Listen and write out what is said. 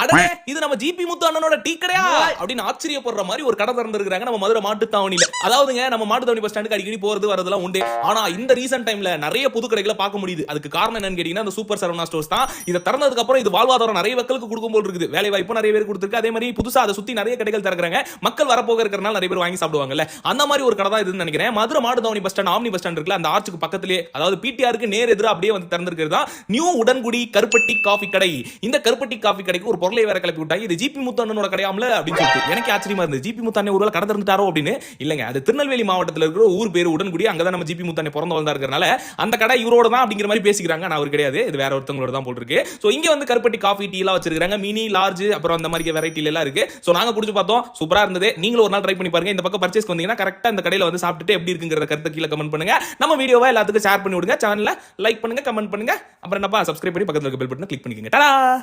அடே இது நம்ம ஜிபி முத்து அண்ணனோட டீ கடையா அப்படின்னு ஆச்சரியப்படுற மாதிரி ஒரு கடை திறந்திருக்காங்க நம்ம மதுரை மாட்டுத்தாவணியில. அதாவதுங்க நம்ம மாட்டுத்தாவணி பஸ் ஸ்டாண்டுக்கு அடிக்கடி போறது வரதெல்லாம் உண்டு. ஆனா இந்த ரீசன்ட் டைம்ல நிறைய புது கடைகளை பார்க்க முடியுது. அதுக்கு காரணம் என்னன்னு கேட்டீங்கன்னா அந்த சூப்பர் சரவணா ஸ்டோர்ஸ் தான். இதை திறந்ததுக்கு அப்புறம் இது வாழ்வாதாரம் நிறைய மக்களுக்கு கொடுக்கும் போல் இருக்குது. வேலை வாய்ப்பு நிறைய பேர் கொடுத்துருக்கு. அதே மாதிரி புதுசா அதை சுத்தி நிறைய கடைகள் திறக்கிறாங்க. மக்கள் வரப்போக இருக்கிறனால நிறைய பேர் வாங்கி சாப்பிடுவாங்கல்ல. அந்த மாதிரி ஒரு கடை தான் இதுன்னு நினைக்கிறேன். Madurai Mattuthavani bus stand omni bus stand இருக்குல்ல, அந்த ஆர்ச்சுக்கு பக்கத்திலே, அதாவது பிடிஆருக்கு நேர் எதிர அப்படியே வந்து திறந்திருக்கிறது தான் நியூ உடன்குடி கருப்பட்டி காஃபி கடை. இந்த கருப்பட்டி காஃபி கடைக்கு ஒரு பொருளை வேற கிளப்பி விட்டாங்க. இது ஜிபி முத்து அண்ணனோட கடையாமல அப்படின்னு சொல்லிட்டு எனக்கு ஆச்சரியமா இருந்தது. ஜிபி முத்து அண்ணன் ஒருவேளை கடை திறந்துட்டாரோ அப்படின்னு. இல்லங்க, அது திருநெல்வேலி மாவட்டத்தில் இருக்கிற ஊர் பேர் உடன்குடி. அங்கதான் நம்ம ஜிபி முத்து அண்ணன் பிறந்து வளர்ந்தா இருக்கிறனால அந்த கடை இவரோட தான் அப்படிங்கிற மாதிரி பேசிக்கிறாங்க. நான் அவர் கிடையாது, இது வேற ஒருத்தவங்களோட தான் போட்டுருக்கு. ஸோ இங்க வந்து கருப்பட்டி காஃபி டீ எல்லாம் வச்சிருக்காங்க. மினி, லார்ஜ், அப்புறம் அந்த மாதிரி வெரைட்டி எல்லாம் இருக்கு. ஸோ நாங்க குடிச்சு பார்த்தோம், சூப்பரா இருந்தது. நீங்களும் ஒரு நாள் ட்ரை பண்ணி பாருங்க. இந்த பக்கம் பர்ச்சேஸ் வந்தீங்கன்னா கரெக்டா இந்த கடையில வந்து சாப்பிட்டுட்டு எப்படி இருக்குங்கிற கருத்தை கீழே கமெண்ட் பண்ணுங்க. நம்ம வீடியோவை எல்லாத்துக்கும் ஷேர் பண்ணி விடுங்க. சேனல்ல லைக் பண்ணுங்க, கமெண்ட் பண்ணுங்க. அப்புறம் என்னப்பா சப்ஸ்கிரைப் பண்ணி பக்கத்துல இருக்க பெல் பட்டனை கிளிக் பண்ணிக்கங்க.